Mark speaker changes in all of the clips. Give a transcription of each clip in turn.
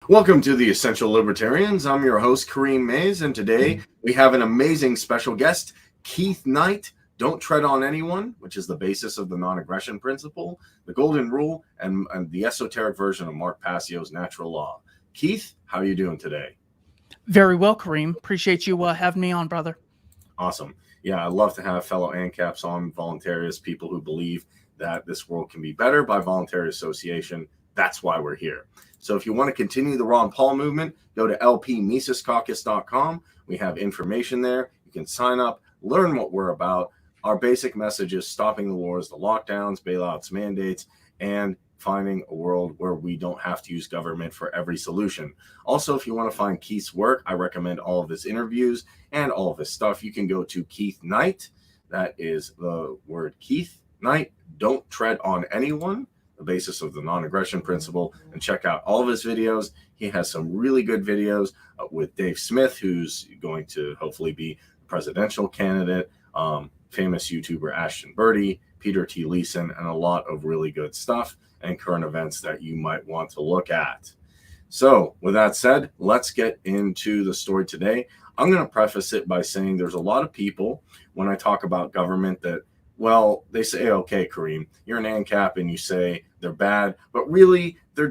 Speaker 1: Welcome to the Essential Libertarians. I'm your host, Kareem Mays, and today we have an amazing special guest, Keith Knight. Don't tread on anyone, which is the basis of the non-aggression principle, the golden rule, and the esoteric version of Mark Passio's natural law. Keith, how are you doing today?
Speaker 2: Very well, Kareem. Appreciate you having me on, brother.
Speaker 1: Awesome. Yeah, I love to have fellow ANCAPs on, voluntarists, people who believe that this world can be better by voluntary association. That's why we're here. So if you want to continue the Ron Paul movement, go to lpmisiscaucus.com. We have information there. You can sign up, learn what we're about. Our basic message is stopping the wars, the lockdowns, bailouts, mandates, and finding a world where we don't have to use government for every solution. Also, if you want to find Keith's work, I recommend all of his interviews and all of his stuff. You can go to Keith Knight. That is the word Keith Knight. Don't tread on anyone, the basis of the non-aggression principle, and check out all of his videos. He has some really good videos with Dave Smith, who's going to hopefully be a presidential candidate, famous YouTuber Ashton Birdie, Peter T. Leeson, and a lot of really good stuff and current events that you might want to look at. So with that said, let's get into the story today. I'm going to preface it by saying there's a lot of people, when I talk about government, that, well, they say, okay, Kareem, you're an ANCAP and you say they're bad, but really they're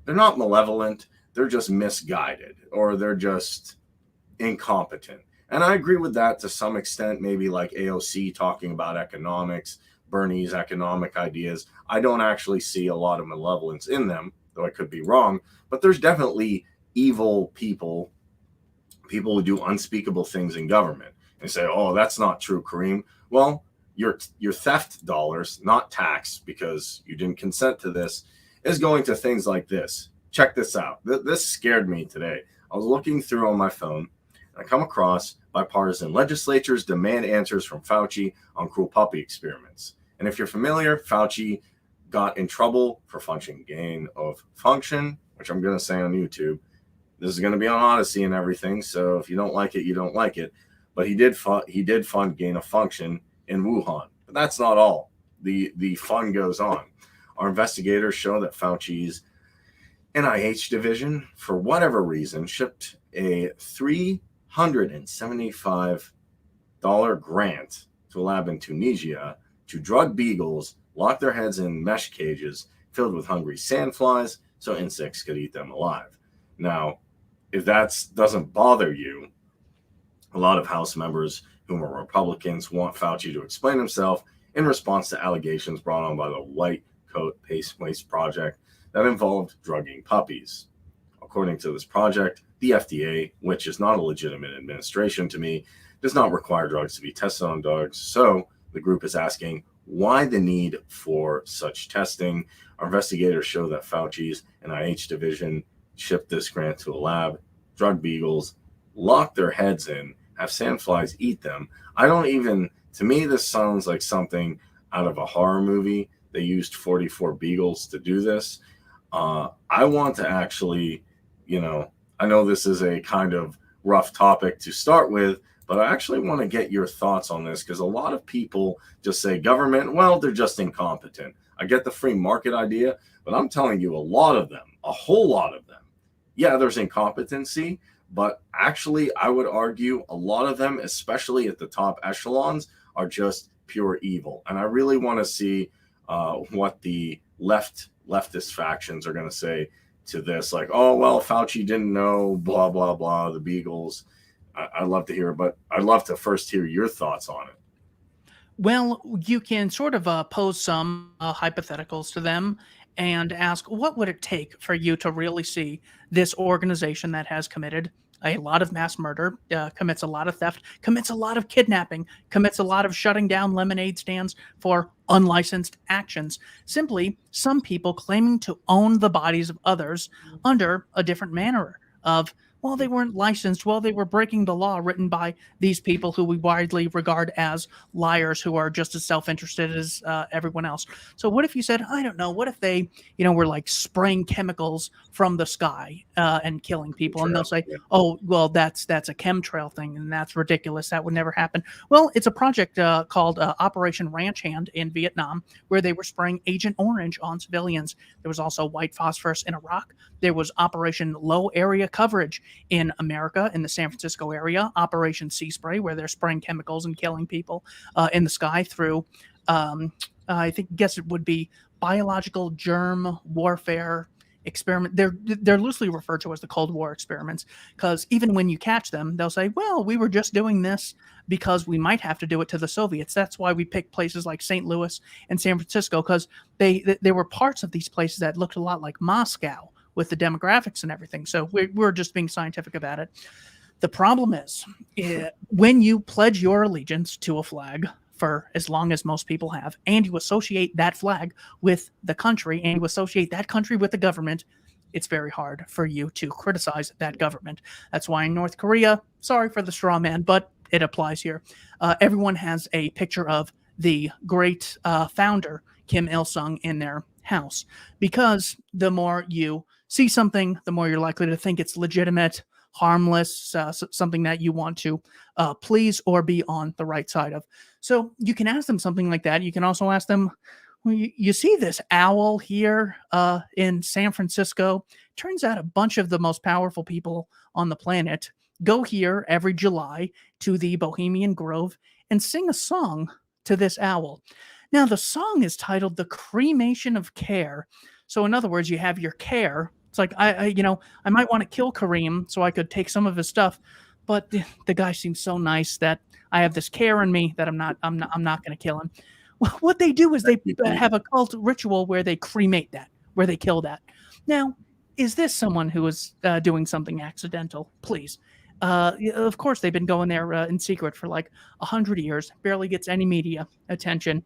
Speaker 1: not malevolent. They're just misguided, or they're just incompetent. And I agree with that to some extent, maybe like AOC talking about economics, Bernie's economic ideas. I don't actually see a lot of malevolence in them, though I could be wrong, but there's definitely evil people who do unspeakable things in government. And say, oh, that's not true, Kareem. Well, your theft dollars, not tax, because you didn't consent to this, is going to things like this. Check this out. This scared me today. I was looking through on my phone, and I come across bipartisan legislatures demand answers from Fauci on cruel puppy experiments. And if you're familiar, Fauci got in trouble for function gain of function, which I'm going to say on YouTube. This is going to be on Odyssey and everything, so if you don't like it, you don't like it. But he did fund gain of function in Wuhan. But that's not all. The fun goes on. Our investigators show that Fauci's NIH division, for whatever reason, shipped a $375 grant to a lab in Tunisia to drug beagles, lock their heads in mesh cages filled with hungry sandflies so insects could eat them alive. Now, if that doesn't bother you, a lot of House members whom are Republicans want Fauci to explain himself in response to allegations brought on by the White Coat Paste Waste Project that involved drugging puppies. According to this project, the FDA, which is not a legitimate administration to me, does not require drugs to be tested on dogs. So the group is asking, why the need for such testing? Our investigators show that Fauci's NIH division shipped this grant to a lab, drug beagles, locked their heads in, have sandflies eat them. To me, this sounds like something out of a horror movie. They used 44 beagles to do this. I want to actually, I know this is a kind of rough topic to start with, but I actually want to get your thoughts on this, because a lot of people just say government, well, they're just incompetent. I get the free market idea, but I'm telling you, a lot of them, a whole lot of them, yeah, there's incompetency, but actually I would argue a lot of them, especially at the top echelons, are just pure evil. And I really want to see what the leftist factions are going to say to this. Like, oh, well, Fauci didn't know, blah, blah, blah, the beagles. I'd love to hear it, but I'd love to first hear your thoughts on it.
Speaker 2: Well, you can sort of pose some hypotheticals to them and ask, what would it take for you to really see this organization that has committed a lot of mass murder, commits a lot of theft, commits a lot of kidnapping, commits a lot of shutting down lemonade stands for unlicensed actions? Simply some people claiming to own the bodies of others under a different manner of while they weren't licensed, while they were breaking the law written by these people who we widely regard as liars, who are just as self-interested as everyone else. So what if you said, I don't know, what if they, were like spraying chemicals from the sky and killing people? And they'll say,
Speaker 1: Yeah.
Speaker 2: oh, well, that's a chemtrail thing, and that's ridiculous. That would never happen. Well, it's a project called Operation Ranch Hand in Vietnam, where they were spraying Agent Orange on civilians. There was also white phosphorus in Iraq. There was Operation Low Area Coverage in America, in the San Francisco area. Operation Sea Spray, where they're spraying chemicals and killing people in the sky through, guess it would be biological germ warfare experiment. They're loosely referred to as the Cold War experiments, because even when you catch them, they'll say, well, we were just doing this because we might have to do it to the Soviets. That's why we picked places like St. Louis and San Francisco, because there were parts of these places that looked a lot like Moscow with the demographics and everything. So we're just being scientific about it. The problem is, when you pledge your allegiance to a flag for as long as most people have, and you associate that flag with the country, and you associate that country with the government, it's very hard for you to criticize that government. That's why in North Korea, sorry for the straw man, but it applies here. Everyone has a picture of the great founder, Kim Il-sung, in their house, because the more you see something, the more you're likely to think it's legitimate, harmless, something that you want to please or be on the right side of. So you can ask them something like that. You can also ask them, well, you see this owl here in San Francisco. Turns out a bunch of the most powerful people on the planet go here every July to the Bohemian Grove and sing a song to this owl. Now, the song is titled The Cremation of Care. So in other words, you have your care. It's like, I might want to kill Kareem so I could take some of his stuff, but the guy seems so nice that I have this care in me that I'm not going to kill him. Well, what they do is they have a cult ritual where they cremate that, where they kill that. Now, is this someone who is doing something accidental? Please. Of course, they've been going there in secret for like 100 years, barely gets any media attention.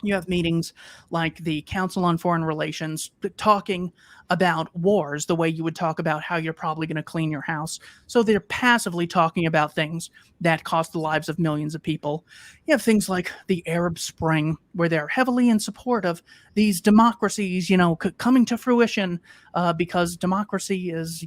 Speaker 2: You have meetings like the Council on Foreign Relations talking about wars the way you would talk about how you're probably going to clean your house. So they're passively talking about things that cost the lives of millions of people. You have things like the Arab Spring, where they're heavily in support of these democracies, coming to fruition because democracy is,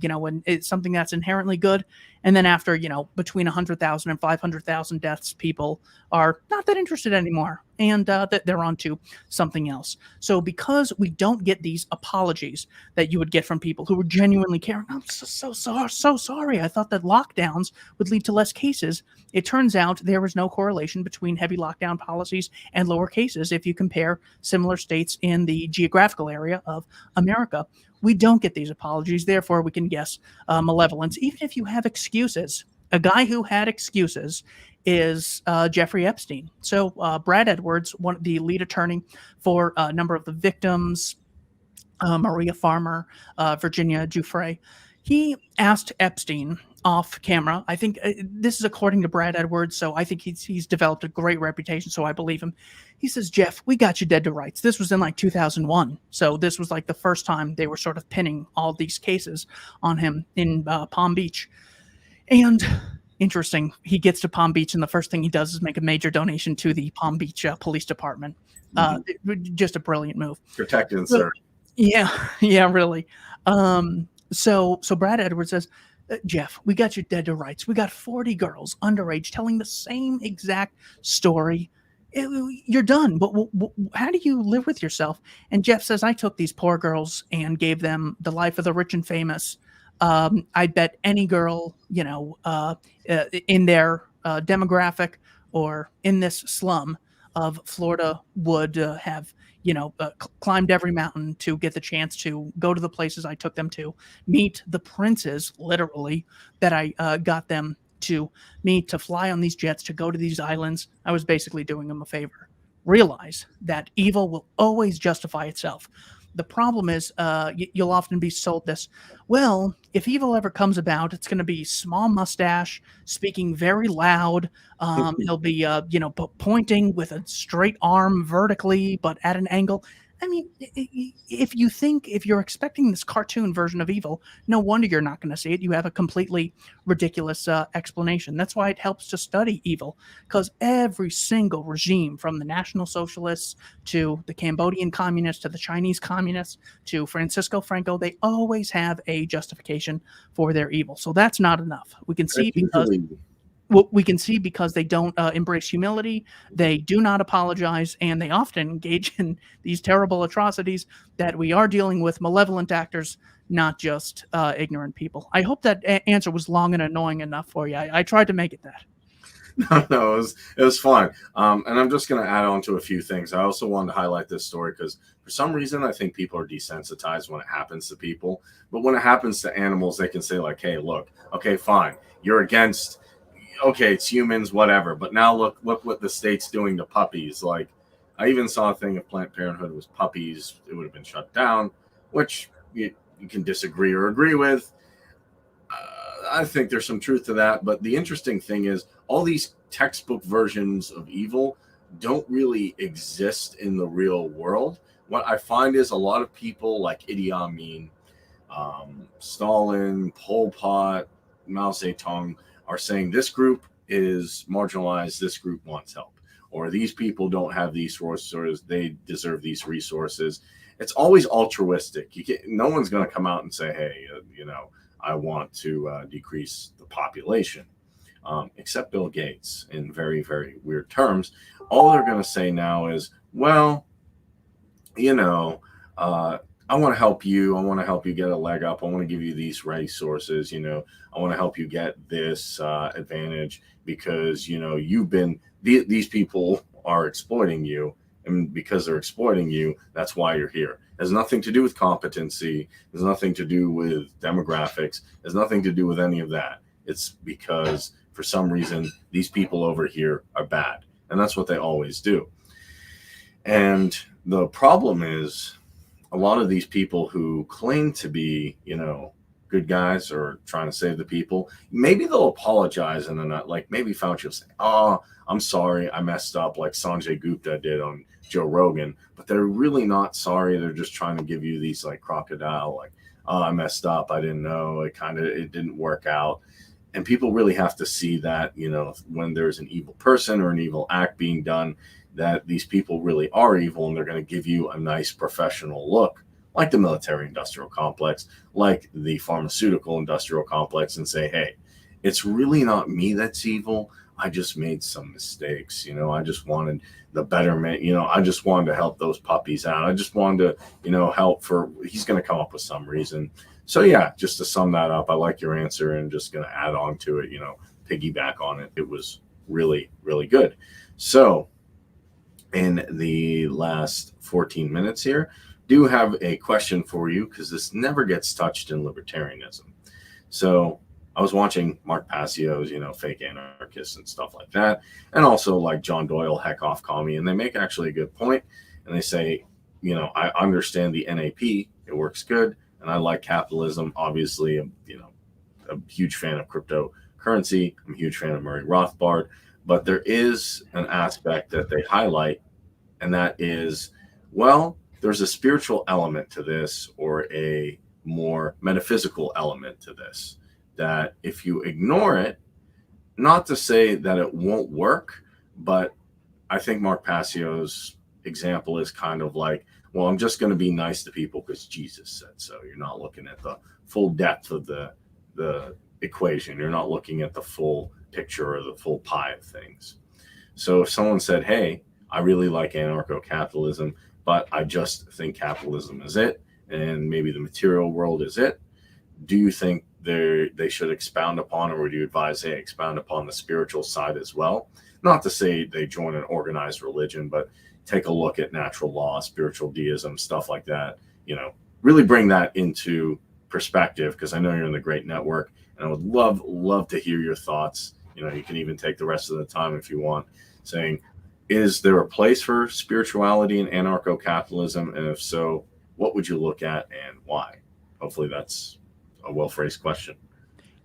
Speaker 2: it's something that's inherently good. And then after, between 100,000 and 500,000 deaths, people are not that interested anymore, and that they're on to something else. So because we don't get these apologies that you would get from people who were genuinely caring, I'm so sorry. I thought that lockdowns would lead to less cases. It turns out there was no correlation between heavy lockdown policies and lower cases if you compare similar states in the geographical area of America. We don't get these apologies. Therefore, we can guess malevolence, even if you have excuses. A guy who had excuses is Jeffrey Epstein. So Brad Edwards, the lead attorney for a number of the victims, Maria Farmer, Virginia Giuffre, he asked Epstein off camera. I think this is according to Brad Edwards, so I think he's developed a great reputation, so I believe him. He says, Jeff, we got you dead to rights. This was in like 2001, so this was like the first time they were sort of pinning all these cases on him in Palm Beach. And interesting, he gets to Palm Beach, and the first thing he does is make a major donation to the Palm Beach Police Department. Just a brilliant move.
Speaker 1: Protecting, sir.
Speaker 2: Yeah, really. So Brad Edwards says, Jeff, we got you dead to rights. We got 40 girls underage telling the same exact story. You're done. But how do you live with yourself? And Jeff says, I took these poor girls and gave them the life of the rich and famous. I bet any girl, in their demographic or in this slum of Florida would have climbed every mountain to get the chance to go to the places I took them to, meet the princes, literally, that I got them to meet, to fly on these jets, to go to these islands. I was basically doing them a favor. Realize that evil will always justify itself. The problem is you'll often be sold this, well, if evil ever comes about, it's going to be small mustache, speaking very loud. He'll be, pointing with a straight arm vertically, but at an angle. I mean, if you're expecting this cartoon version of evil, no wonder you're not going to see it. You have a completely ridiculous explanation. That's why it helps to study evil, because every single regime, from the National Socialists to the Cambodian communists to the Chinese communists to Francisco Franco, they always have a justification for their evil. So that's not enough. We can see
Speaker 1: It's
Speaker 2: because
Speaker 1: usually
Speaker 2: they don't embrace humility, they do not apologize, and they often engage in these terrible atrocities, that we are dealing with malevolent actors, not just ignorant people. I hope that answer was long and annoying enough for you. I tried to make it that.
Speaker 1: no, it was fine. And I'm just going to add on to a few things. I also wanted to highlight this story because for some reason I think people are desensitized when it happens to people, but when it happens to animals, they can say like, "Hey, look, okay, fine, you're against." Okay, it's humans, whatever. But now look what the state's doing to puppies. Like, I even saw a thing if Planned Parenthood was puppies, it would have been shut down, which you can disagree or agree with. I think there's some truth to that. But the interesting thing is, all these textbook versions of evil don't really exist in the real world. What I find is a lot of people like Idi Amin, Stalin, Pol Pot, Mao Zedong are saying this group is marginalized, this group wants help, or these people don't have these resources, they deserve these resources. It's always altruistic. No one's going to come out and say, "Hey, I want to decrease the population," except Bill Gates in very, very weird terms. All they're going to say now is, "Well, I want to help you. I want to help you get a leg up. I want to give you these resources. I want to help you get this advantage because, these people are exploiting you. And because they're exploiting you, that's why you're here. It has nothing to do with competency. It has nothing to do with demographics. It has nothing to do with any of that. It's because for some reason, these people over here are bad. And that's what they always do. And the problem is, a lot of these people who claim to be, good guys or trying to save the people, maybe they'll apologize and then like maybe Fauci will say, "Oh, I'm sorry, I messed up," like Sanjay Gupta did on Joe Rogan. But they're really not sorry. They're just trying to give you these like crocodile, like, "Oh, I messed up. I didn't know. It didn't work out." And people really have to see that, when there's an evil person or an evil act being done, that these people really are evil and they're going to give you a nice professional look, like the military industrial complex, like the pharmaceutical industrial complex, and say, "Hey, it's really not me that's evil. I just made some mistakes. I just wanted the betterment. I just wanted to help those puppies out. I just wanted to, help for," he's going to come up with some reason. So yeah, just to sum that up, I like your answer and just going to add on to it, piggyback on it. It was really, really good. So in the last 14 minutes here, do have a question for you because this never gets touched in libertarianism. So I was watching Mark Passio's, fake anarchists and stuff like that, and also like John Doyle, Heck Off Commie, and they make actually a good point. And they say, I understand the NAP, it works good, and I like capitalism. Obviously, I'm, a huge fan of cryptocurrency. I'm a huge fan of Murray Rothbard. But there is an aspect that they highlight, and that is, well, there's a spiritual element to this or a more metaphysical element to this, that if you ignore it, not to say that it won't work, but I think Mark Passio's example is kind of like, well, I'm just going to be nice to people because Jesus said so. You're not looking at the full depth of the equation. You're not looking at the full picture or the full pie of things. So if someone said, "Hey, I really like anarcho-capitalism, but I just think capitalism is it, and maybe the material world is it," do you think they should expound upon, or would you advise they expound upon the spiritual side as well? Not to say they join an organized religion, but take a look at natural law, spiritual deism, stuff like that. Really bring that into perspective, because I know you're in the Great Network, and I would love to hear your thoughts. You can even take the rest of the time if you want, saying, is there a place for spirituality in anarcho-capitalism? And if so, what would you look at and why? Hopefully that's a well-phrased question.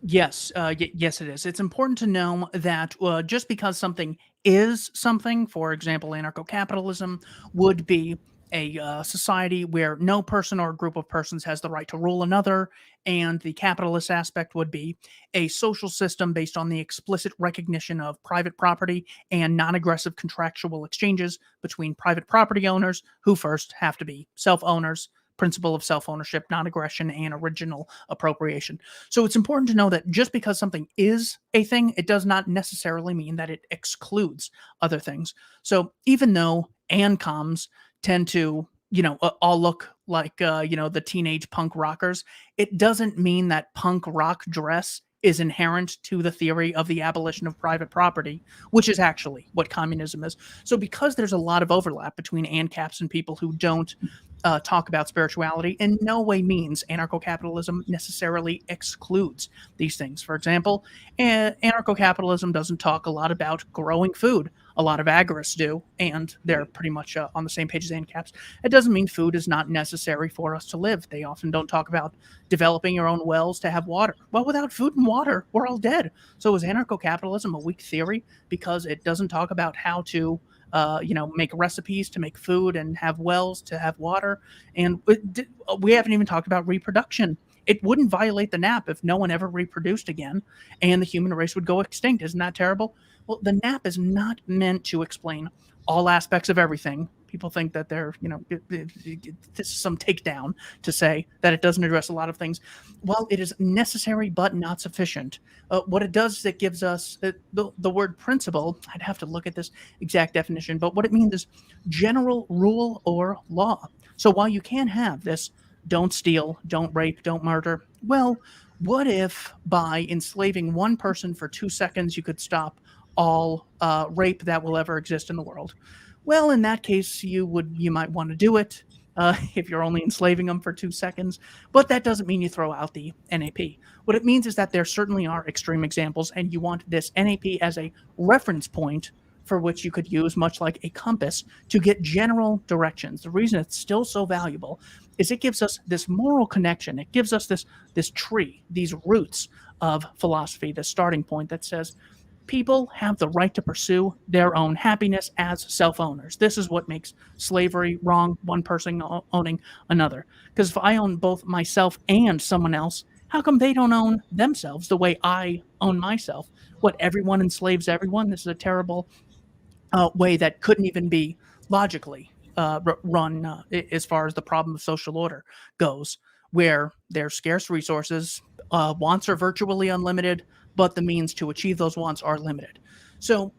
Speaker 2: Yes, yes, it is. It's important to know that just because something is something, for example, anarcho-capitalism would be a society where no person or group of persons has the right to rule another, and the capitalist aspect would be a social system based on the explicit recognition of private property and non-aggressive contractual exchanges between private property owners, who first have to be self-owners, principle of self-ownership, non-aggression, and original appropriation. So it's important to know that just because something is a thing, it does not necessarily mean that it excludes other things. So even though ANCOMs tend to, all look like, the teenage punk rockers, it doesn't mean that punk rock dress is inherent to the theory of the abolition of private property, which is actually what communism is. So because there's a lot of overlap between ANCAPs and people who don't talk about spirituality, in no way means anarcho-capitalism necessarily excludes these things. For example, anarcho-capitalism doesn't talk a lot about growing food. A lot of agorists do, and they're pretty much on the same page as ANCAPs. It doesn't mean food is not necessary for us to live. They often don't talk about developing your own wells to have water. Well, without food and water, we're all dead. So is anarcho-capitalism a weak theory because it doesn't talk about how to make recipes to make food and have wells to have water? And we haven't even talked about reproduction. It wouldn't violate the NAP if no one ever reproduced again and the human race would go extinct. Isn't that terrible? Well, the NAP is not meant to explain all aspects of everything. People think that this is some takedown to say that it doesn't address a lot of things. While it is necessary but not sufficient, what it does is it gives us the word principle. I'd have to look at this exact definition, but what it means is general rule or law. So while you can have this don't steal, don't rape, don't murder, well, what if by enslaving one person for 2 seconds you could stop all rape that will ever exist in the world? Well, in that case, you might want to do it if you're only enslaving them for 2 seconds, but that doesn't mean you throw out the NAP. What it means is that there certainly are extreme examples, and you want this NAP as a reference point for which you could use, much like a compass, to get general directions. The reason it's still so valuable is it gives us this moral connection. It gives us this tree, these roots of philosophy, the starting point that says people have the right to pursue their own happiness as self-owners. This is what makes slavery wrong, one person owning another. Because if I own both myself and someone else, how come they don't own themselves the way I own myself? What, everyone enslaves everyone? This is a terrible way that couldn't even be logically run as far as the problem of social order goes, where there's scarce resources, wants are virtually unlimited, but the means to achieve those wants are limited. So,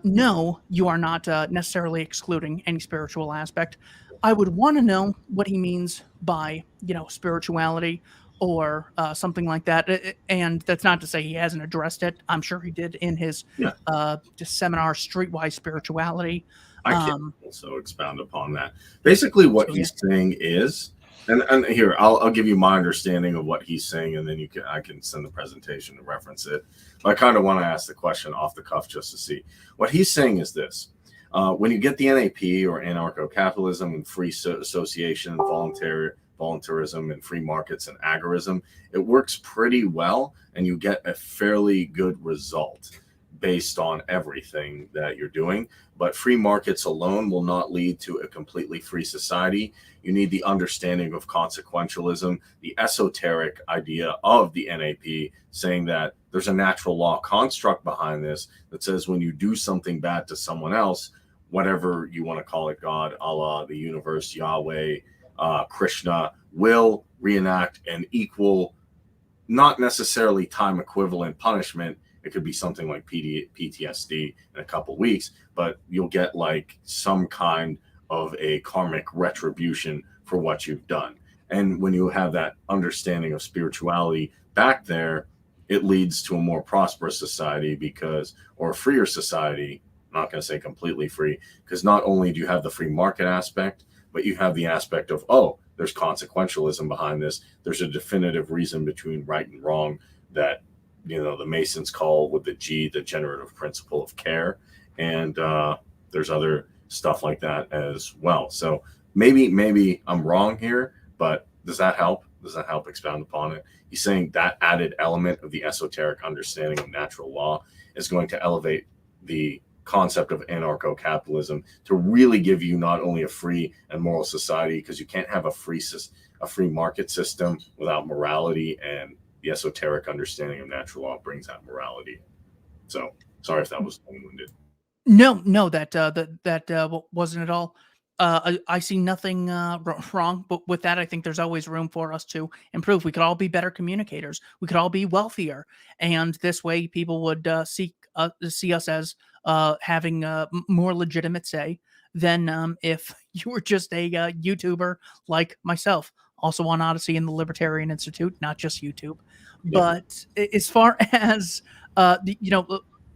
Speaker 2: no, you are not necessarily excluding any spiritual aspect. I would want to know what he means by, spirituality or something like that. And that's not to say he hasn't addressed it. I'm sure he did in his
Speaker 1: Yeah,
Speaker 2: just seminar, Streetwise Spirituality.
Speaker 1: I can
Speaker 2: Um,
Speaker 1: also expound upon that. Basically, what
Speaker 2: so yeah,
Speaker 1: he's saying is, and here I'll give you my understanding of what he's saying, and then I can send the presentation to reference it. But I kind of want to ask the question off the cuff just to see what he's saying is this: when you get the NAP or anarcho-capitalism and free association, voluntarism and free markets and agorism, it works pretty well, and you get a fairly good result based on everything that you're doing. But free markets alone will not lead to a completely free society. You need the understanding of consequentialism, the esoteric idea of the NAP, saying that there's a natural law construct behind this that says when you do something bad to someone else, whatever you want to call it, God, Allah, the universe, Yahweh, Krishna, will reenact an equal, not necessarily time equivalent punishment. It could be something like PTSD in a couple weeks, but you'll get like some kind of a karmic retribution for what you've done. And when you have that understanding of spirituality back there, it leads to a more prosperous society or a freer society. I'm not going to say completely free, because not only do you have the free market aspect, but you have the aspect of, there's consequentialism behind this. There's a definitive reason between right and wrong that the Masons call with the G, the generative principle of care. And there's other stuff like that as well. So maybe I'm wrong here, but does that help? Does that help expound upon it? He's saying that added element of the esoteric understanding of natural law is going to elevate the concept of anarcho capitalism to really give you not only a free and moral society, because you can't have a free market system without morality, and the esoteric understanding of natural law brings that morality. So sorry if that was long-winded.
Speaker 2: No, that wasn't at all. I see nothing wrong, but with that, I think there's always room for us to improve. We could all be better communicators. We could all be wealthier, and this way, people would see us as having more legitimate say than if you were just a YouTuber like myself. Also on Odyssey and the Libertarian Institute, not just YouTube.
Speaker 1: Yep.
Speaker 2: But as far as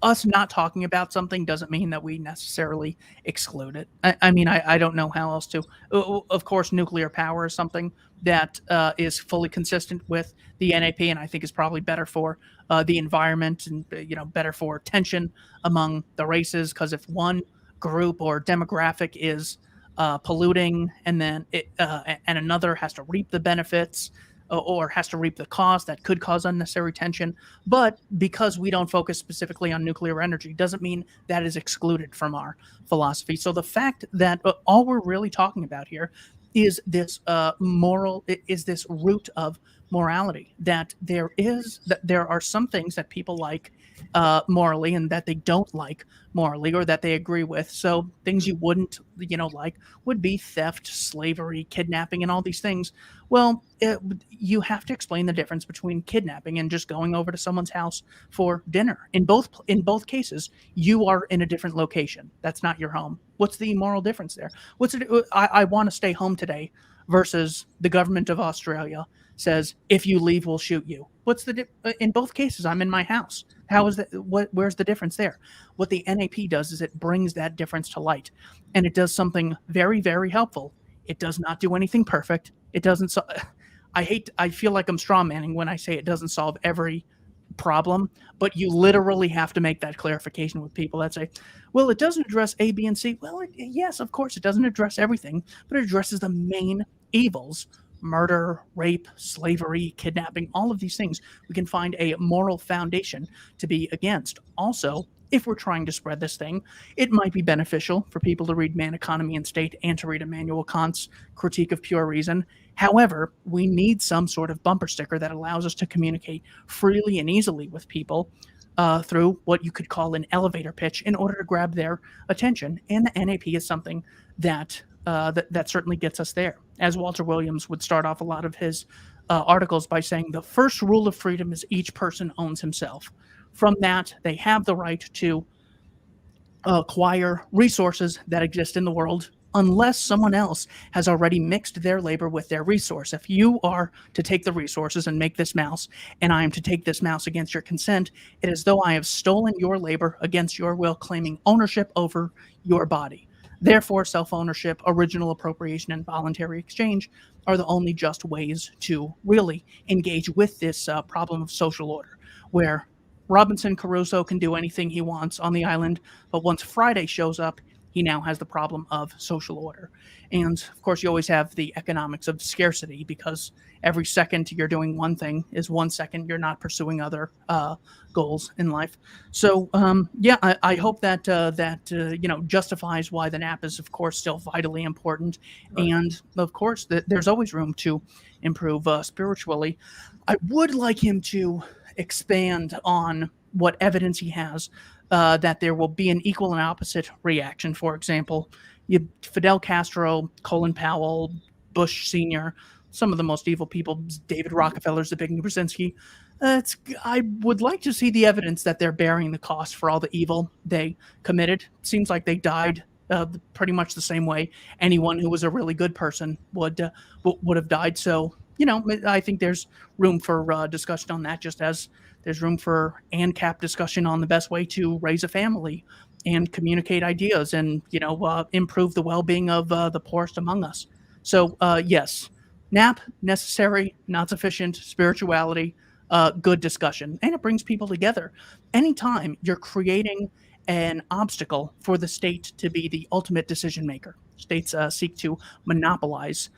Speaker 2: us not talking about something doesn't mean that we necessarily exclude it. I mean, I don't know how else to. Of course, nuclear power is something that is fully consistent with the NAP, and I think is probably better for the environment and better for tension among the races. Because if one group or demographic is polluting, and then and another has to reap the benefits or has to reap the cost, that could cause unnecessary tension. But because we don't focus specifically on nuclear energy doesn't mean that is excluded from our philosophy. So the fact that all we're really talking about here is this this root of morality, that there are some things that people like morally and that they don't like morally, or that they agree with. So things you wouldn't like would be theft, slavery, kidnapping, and all these things. Well, you have to explain the difference between kidnapping and just going over to someone's house for dinner. In both cases, you are in a different location. That's not your home. What's the moral difference there? I want to stay home today versus the government of Australia says, if you leave, we'll shoot you. In both cases, I'm in my house. How is that? Where's the difference there? What the NAP does is it brings that difference to light, and it does something very, very helpful. It does not do anything perfect. It doesn't. I feel like I'm strawmanning when I say it doesn't solve every problem, but you literally have to make that clarification with people that say, well, it doesn't address A, B, and C. Well, yes, of course, it doesn't address everything, but it addresses the main evils: murder, rape, slavery, kidnapping, all of these things. We can find a moral foundation to be against. Also, if we're trying to spread this thing, it might be beneficial for people to read Man, Economy, and State and to read Immanuel Kant's Critique of Pure Reason. However, we need some sort of bumper sticker that allows us to communicate freely and easily with people through what you could call an elevator pitch in order to grab their attention. And the NAP is something that that certainly gets us there. As Walter Williams would start off a lot of his articles by saying, the first rule of freedom is each person owns himself. From that, they have the right to acquire resources that exist in the world unless someone else has already mixed their labor with their resource. If you are to take the resources and make this mouse, and I am to take this mouse against your consent, it is though I have stolen your labor against your will, claiming ownership over your body. Therefore, self-ownership, original appropriation, and voluntary exchange are the only just ways to really engage with this problem of social order, where Robinson Crusoe can do anything he wants on the island, but once Friday shows up, he now has the problem of social order. And of course, you always have the economics of scarcity, because every second you're doing one thing is 1 second you're not pursuing other goals in life. So I hope that justifies why the NAP is, of course, still vitally important.
Speaker 1: Right.
Speaker 2: And of course, there's always room to improve spiritually. I would like him to expand on what evidence he has that there will be an equal and opposite reaction. For example, Fidel Castro, Colin Powell, Bush Sr., some of the most evil people, David Rockefeller, Zbigniew Brzezinski. I would like to see the evidence that they're bearing the cost for all the evil they committed. It seems like they died pretty much the same way anyone who was a really good person would have died. So, I think there's room for discussion on that, just as there's room for ANCAP discussion on the best way to raise a family and communicate ideas and, improve the well-being of the poorest among us. So, yes, NAP, necessary, not sufficient, spirituality, good discussion. And it brings people together. Anytime you're creating an obstacle for the state to be the ultimate decision maker, states seek to monopolize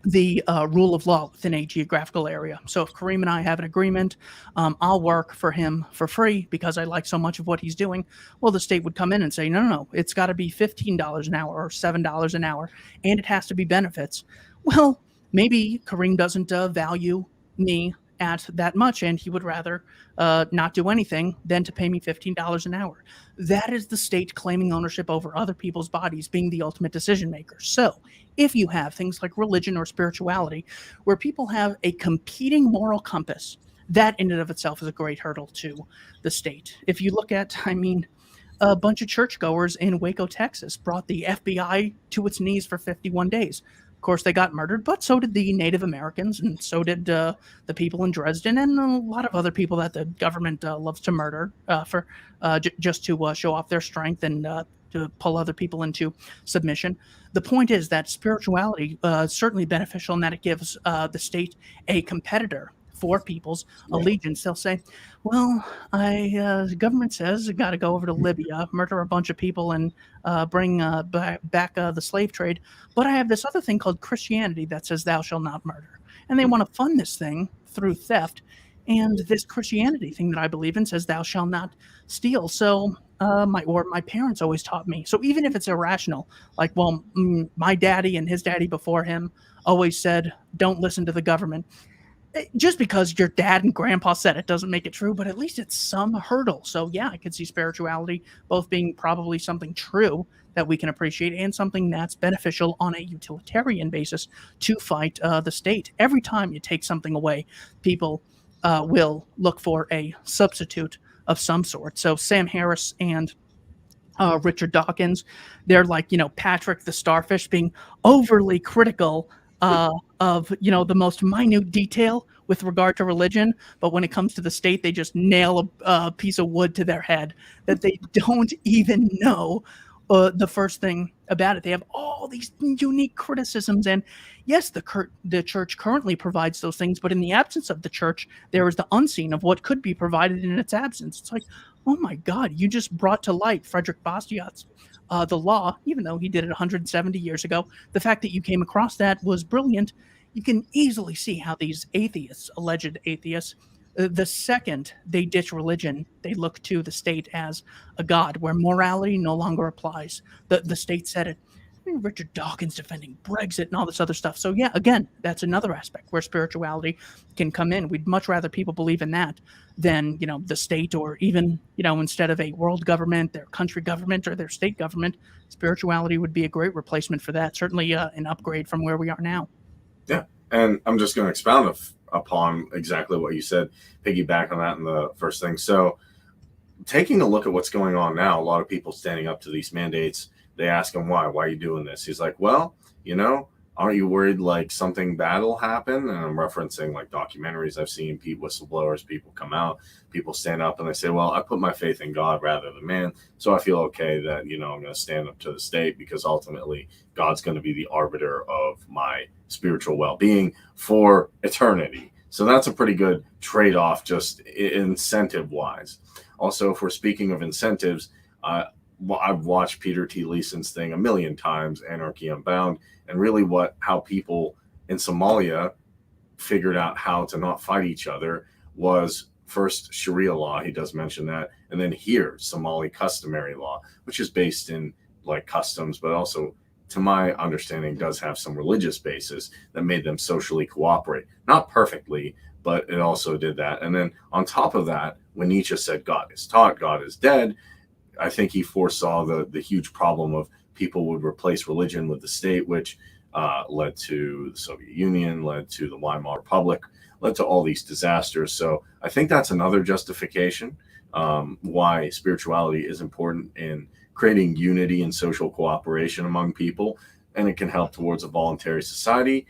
Speaker 2: the rule of law within a geographical area. So if Kareem and I have an agreement, I'll work for him for free because I like so much of what he's doing. Well, the state would come in and say, no, no, no, it's got to be $15 an hour or $7 an hour, and it has to be benefits. Well, maybe Kareem doesn't value me at that much, and he would rather not do anything than to pay me $15 an hour. That is the state claiming ownership over other people's bodies, being the ultimate decision maker. So if you have things like religion or spirituality, where people have a competing moral compass, that in and of itself is a great hurdle to the state. If you look at, I mean, a bunch of churchgoers in Waco, Texas, brought the FBI to its knees for 51 days. Of course, they got murdered, but so did the Native Americans, and so did the people in Dresden, and a lot of other people that the government loves to murder for just to show off their strength and to pull other people into submission. The point is that spirituality is certainly beneficial in that it gives the state a competitor for people's allegiance. They'll say, well, the government says I got to go over to Libya, murder a bunch of people, and bring back the slave trade. But I have this other thing called Christianity that says thou shalt not murder. And they want to fund this thing through theft. And this Christianity thing that I believe in says thou shalt not steal. So my parents always taught me. So even if it's irrational, like, well, my daddy and his daddy before him always said, don't listen to the government. Just because your dad and grandpa said it doesn't make it true, but at least it's some hurdle. So yeah, I could see spirituality both being probably something true that we can appreciate and something that's beneficial on a utilitarian basis to fight the state. Every time you take something away, people will look for a substitute of some sort. So Sam Harris and Richard Dawkins, they're like, Patrick the Starfish being overly critical of, the most minute detail with regard to religion. But when it comes to the state, they just nail a piece of wood to their head that they don't even know the first thing about it. They have all these unique criticisms. And yes, the church currently provides those things, but in the absence of the church, there is the unseen of what could be provided in its absence. It's like, oh my God, you just brought to light Frederick Bastiat's the law, even though he did it 170 years ago. The fact that you came across that was brilliant. You can easily see how these atheists, alleged atheists, the second they ditch religion, they look to the state as a god where morality no longer applies. The state said it. I mean, Richard Dawkins defending Brexit and all this other stuff. So yeah, again, that's another aspect where spirituality can come in. We'd much rather people believe in that than, the state, or even, instead of a world government, their country government or their state government. Spirituality would be a great replacement for that. Certainly an upgrade from where we are now.
Speaker 1: Yeah. And I'm just going to expound upon exactly what you said, piggyback on that in the first thing. So taking a look at what's going on now, a lot of people standing up to these mandates, they ask him, why are you doing this? He's like, well, aren't you worried like something bad will happen? And I'm referencing like documentaries I've seen, whistleblowers, people come out, people stand up and they say, well, I put my faith in God rather than man. So I feel okay that, I'm going to stand up to the state because ultimately God's going to be the arbiter of my spiritual well-being for eternity. So that's a pretty good trade-off, just incentive wise. Also, if we're speaking of incentives, I've watched Peter T. Leeson's thing a million times, Anarchy Unbound, and really how people in Somalia figured out how to not fight each other was first Sharia law. He does mention that. And then here, Somali customary law, which is based in like customs, but also, to my understanding, does have some religious basis that made them socially cooperate. Not perfectly, but it also did that. And then on top of that, when Nietzsche said God is taught, God is dead, I think he foresaw the huge problem of people would replace religion with the state, which led to the Soviet Union, led to the Weimar Republic, led to all these disasters. So I think that's another justification why spirituality is important in creating unity and social cooperation among people, and it can help towards a voluntary society.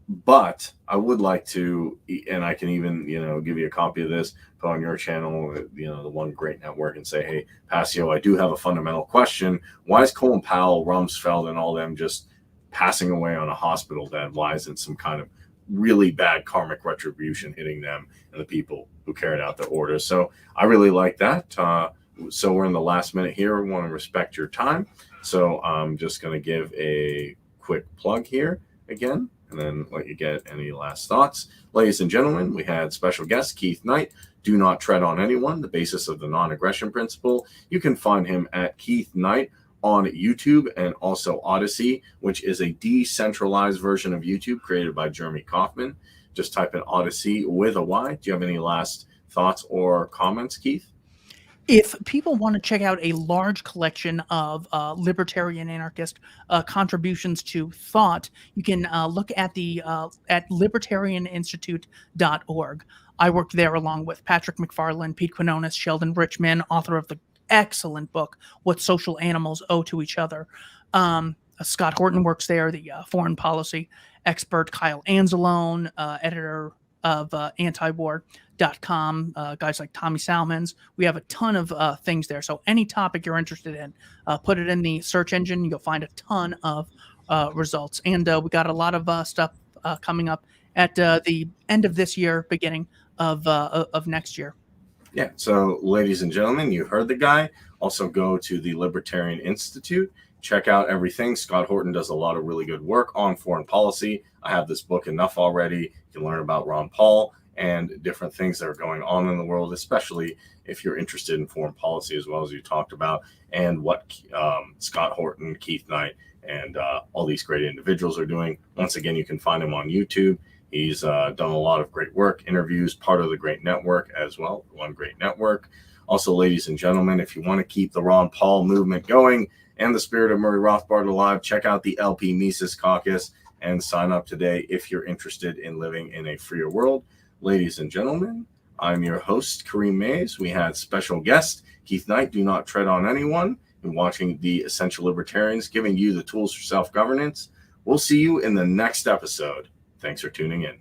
Speaker 1: But I would like to, and I can even, give you a copy of this, put on your channel, the One Great Network, and say, hey, Passio, I do have a fundamental question. Why is Colin Powell, Rumsfeld, and all them just passing away on a hospital bed? Why isn't some kind of really bad karmic retribution hitting them and the people who carried out the orders? So I really like that. So we're in the last minute here. We want to respect your time. So I'm just going to give a quick plug here again. and then let you get any last thoughts. Ladies and gentlemen, we had special guest Keith Knight. Do not tread on anyone, the basis of the non-aggression principle. You can find him at Keith Knight on YouTube and also Odyssey, which is a decentralized version of YouTube created by Jeremy Kaufman. Just type in Odyssey with a Y. Do you have any last thoughts or comments, Keith?
Speaker 2: If people want to check out a large collection of libertarian anarchist contributions to thought, you can look at the at libertarianinstitute.org. I worked there along with Patrick McFarland, Pete Quinones, Sheldon Richman, author of the excellent book "What Social Animals Owe to Each Other." Scott Horton works there, the foreign policy expert. Kyle Anzalone, editor of antiwar.com, guys like Tommy Salmons. We have a ton of things there. So any topic you're interested in, put it in the search engine. You'll find a ton of results. And we got a lot of stuff coming up at the end of this year, beginning of next year.
Speaker 1: Yeah. So, ladies and gentlemen, you heard the guy. Also go to the Libertarian Institute. Check out everything. Scott Horton does a lot of really good work on foreign policy. I have this book enough already. You can learn about Ron Paul and different things that are going on in the world, especially if you're interested in foreign policy as well as you talked about, and what Scott Horton, Keith Knight, and all these great individuals are doing. Once again, you can find him on YouTube. He's done a lot of great work, interviews, part of the Great Network as well, One Great Network. Also, ladies and gentlemen, if you want to keep the Ron Paul movement going and the spirit of Murray Rothbard alive, check out the LP Mises Caucus and sign up today if you're interested in living in a freer world. Ladies and gentlemen, I'm your host, Kareem Mays. We had special guest, Keith Knight. Do not tread on anyone. And watching the Essential Libertarians, giving you the tools for self-governance. We'll see you in the next episode. Thanks for tuning in.